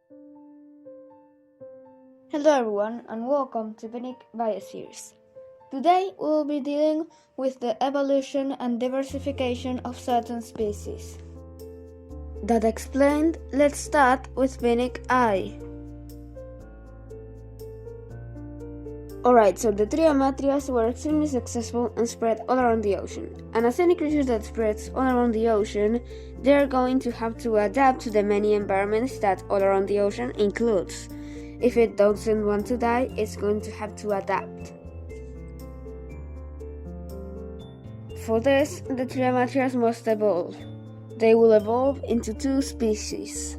Hello everyone and welcome to Viniq Biospheres. Today we will be dealing with the evolution and diversification of certain species. That explained, let's start with Viniq I. Alright, so the Triamatrias were extremely successful and spread all around the ocean. And as any creature that spreads all around the ocean, they're going to have to adapt to the many environments that all around the ocean includes. If it doesn't want to die, it's going to have to adapt. For this, the Triamatrias must evolve. They will evolve into two species.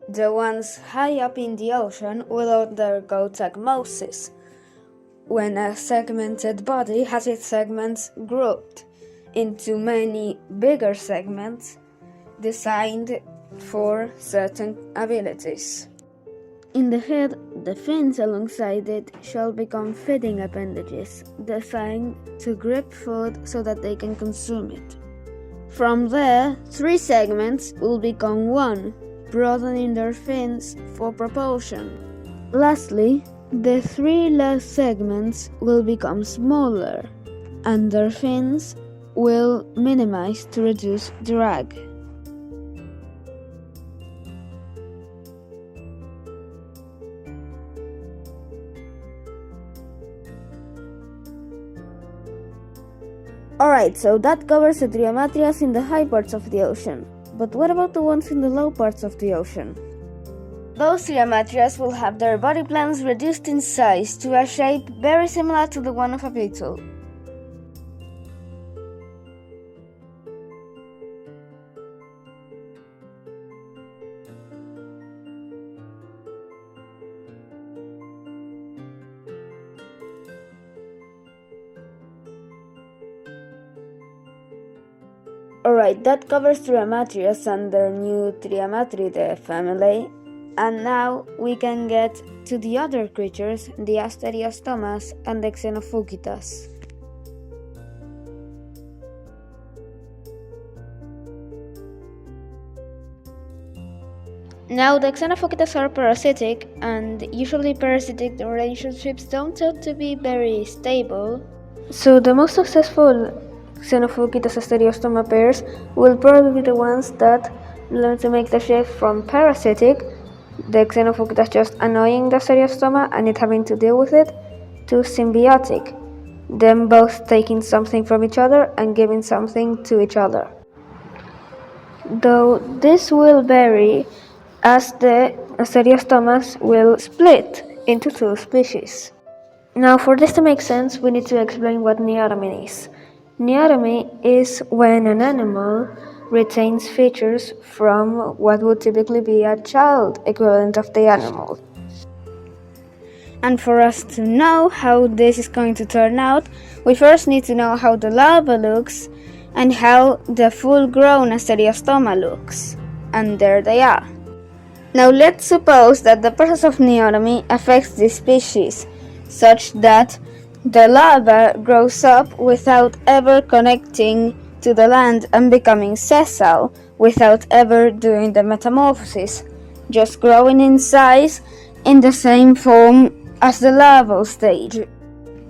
The ones high up in the ocean will undergo tagmosis, when a segmented body has its segments grouped into many bigger segments designed for certain abilities. In the head, the fins alongside it shall become feeding appendages, designed to grip food so that they can consume it. From there, 3 segments will become one, broadening their fins for propulsion. Lastly, the 3 last segments will become smaller, and their fins will minimize to reduce drag. Alright, so that covers the Triamatrias in the high parts of the ocean. But what about the ones in the low parts of the ocean? Those Triamatrias will have their body plans reduced in size to a shape very similar to the one of a beetle. Alright, that covers Triamatrias and their new Triamatridae family. And now we can get to the other creatures, the Asteriostommas and the Xenophukitas. Now, the Xenophukitas are parasitic, and usually parasitic relationships don't tend to be very stable. So the most successful Xenophukitas Asteriostoma pairs will probably be the ones that learn to make the shift from parasitic, the Xenophukitas just annoying the Asteriostoma and it having to deal with it, to symbiotic, them both taking something from each other and giving something to each other. Though this will vary as the Asteriostommas will split into 2 species. Now, for this to make sense, we need to explain what neotomy is. Neotomy is when an animal retains features from what would typically be a child equivalent of the animal. And for us to know how this is going to turn out, we first need to know how the larva looks and how the full-grown Asteriostoma looks. And there they are. Now let's suppose that the process of neotomy affects this species, such that the larva grows up without ever connecting to the land and becoming sessile, without ever doing the metamorphosis, just growing in size in the same form as the larval stage.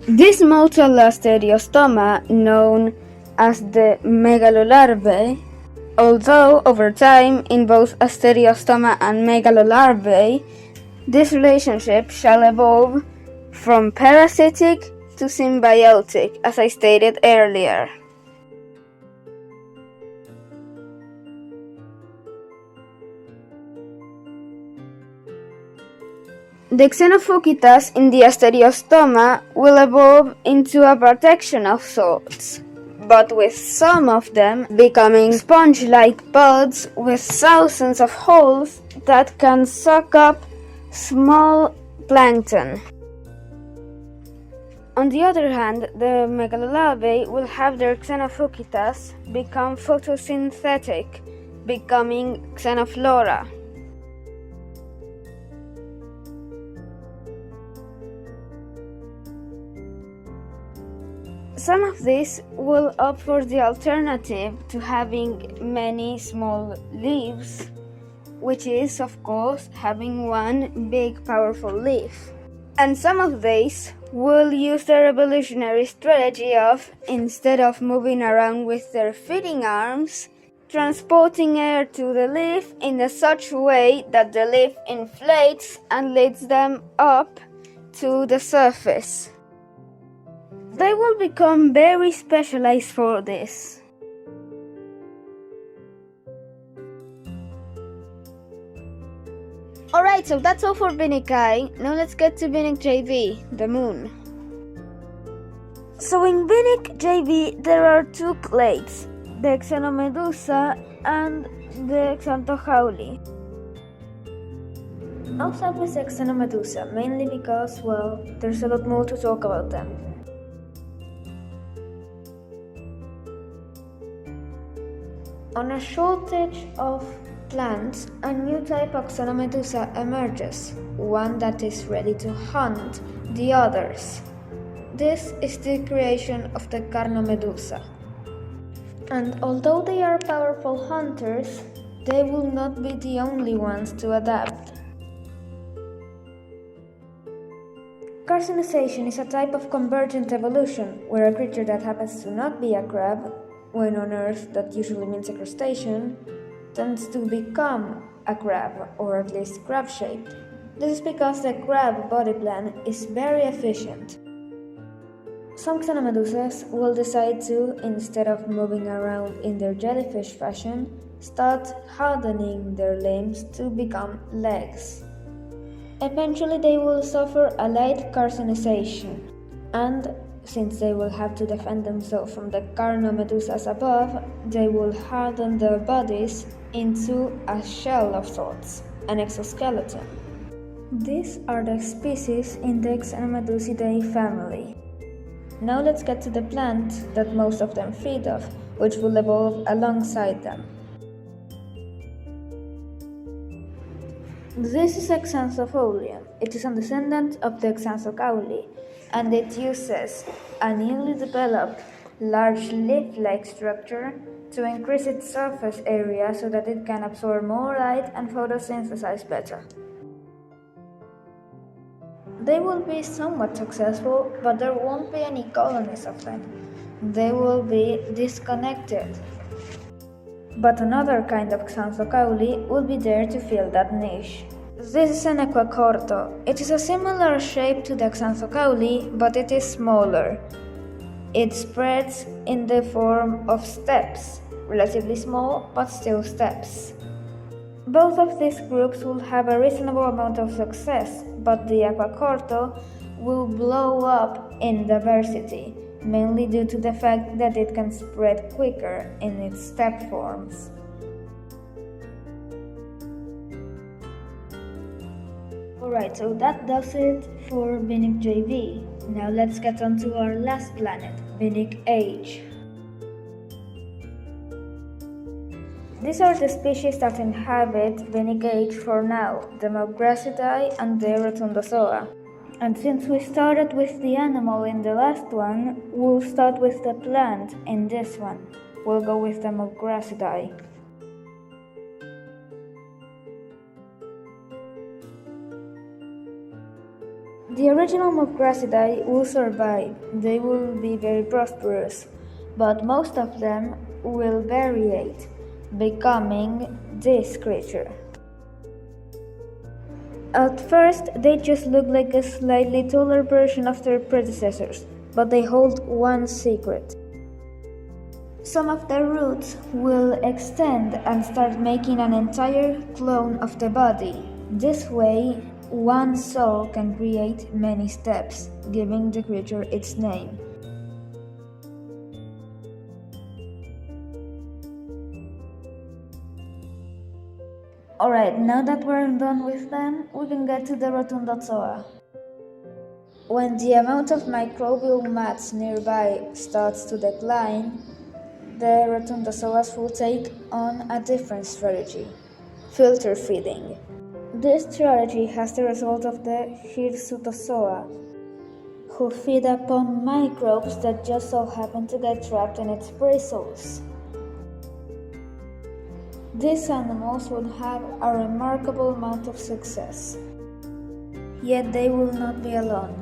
This motile Asteriostoma, known as the megalolarvae, although over time in both Asteriostoma and megalolarvae, this relationship shall evolve from parasitic to symbiotic, as I stated earlier. The Xenophukitas in the Asteriostoma will evolve into a protection of sorts, but with some of them becoming sponge-like buds with thousands of holes that can suck up small plankton. On the other hand, the megalolarvae will have their Xenophukitas become photosynthetic, becoming Xenoflora. Some of these will opt for the alternative to having many small leaves, which is, of course, having one big powerful leaf. And some of these will use their evolutionary strategy of, instead of moving around with their feeding arms, transporting air to the leaf in such a way that the leaf inflates and leads them up to the surface. They will become very specialized for this. Alright, so that's all for Viniq I. Now let's get to Viniq JB, the moon. So in Viniq JB there are two clades, the Xenomedusa and the Xanthochauli. I'll start with Xenomedusa, mainly because, well, there's a lot more to talk about them. On a shortage of plants, a new type of Xenomedusa emerges, one that is ready to hunt the others. This is the creation of the Carnomedusa. And although they are powerful hunters, they will not be the only ones to adapt. Carcinization is a type of convergent evolution, where a creature that happens to not be a crab, when on Earth that usually means a crustacean, tends to become a crab, or at least crab-shaped. This is because the crab body plan is very efficient. Some Xenomedusas will decide to, instead of moving around in their jellyfish fashion, start hardening their limbs to become legs. Eventually they will suffer a light carcinization, and since they will have to defend themselves from the Carnomedusas above, they will harden their bodies into a shell of sorts, an exoskeleton. These are the species in the Xenomedusidae family. Now let's get to the plant that most of them feed off, which will evolve alongside them. This is Xanthopholia. It is a descendant of the Xanthochauli, and it uses a newly developed large leaf-like structure to increase its surface area so that it can absorb more light and photosynthesize better. They will be somewhat successful, but there won't be any colonies of them. They will be disconnected. But another kind of Xanthochauli will be there to fill that niche. This is an Equacorto. It is a similar shape to the Xanthochauli, but it is smaller. It spreads in the form of steps, relatively small, but still steps. Both of these groups will have a reasonable amount of success, but the Equacorto will blow up in diversity, mainly due to the fact that it can spread quicker in its step forms. Alright, so that does it for Viniq JB. Now let's get on to our last planet, Viniq H. These are the species that inhabit Viniq H for now, the Maugrasidae and the Rotundozoa. And since we started with the animal in the last one, we'll start with the plant in this one. We'll go with the Maugrasidae. The original Maugrasidae will survive. They will be very prosperous, but most of them will variate, becoming this creature. At first, they just look like a slightly taller version of their predecessors, but they hold one secret. Some of their roots will extend and start making an entire clone of the body. This way, one soul can create many steps, giving the creature its name. Alright, now that we're done with them, we can get to the Rotundozoa. When the amount of microbial mats nearby starts to decline, the Rotundozoas will take on a different strategy, filter feeding. This strategy has the result of the Hirsutozoa, who feed upon microbes that just so happen to get trapped in its bristles. These animals will have a remarkable amount of success. Yet they will not be alone.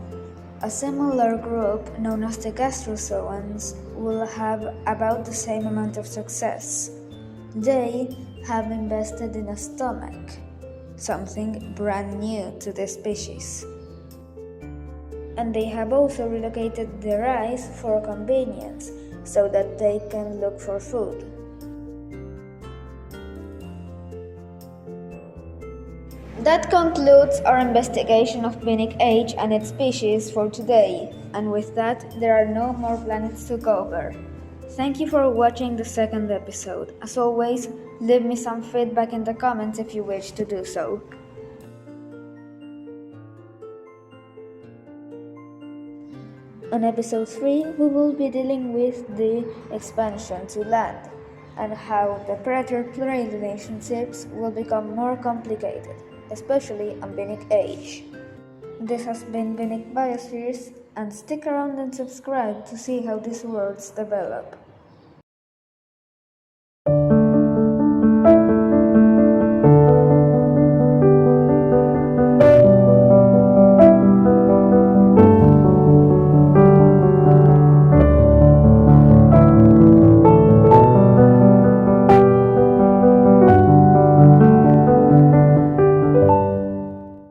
A similar group, known as the gastrozoans, will have about the same amount of success. They have invested in a stomach, something brand new to the species. And they have also relocated their eyes for convenience, so that they can look for food. That concludes our investigation of Viniq H and its species for today, and with that, there are no more planets to cover. Thank you for watching the second episode. As always, leave me some feedback in the comments if you wish to do so. On episode 3, we will be dealing with the expansion to land and how the predator-prey relationships will become more complicated, especially on Viniq H. This has been Viniq Biospheres, and stick around and subscribe to see how these worlds develop.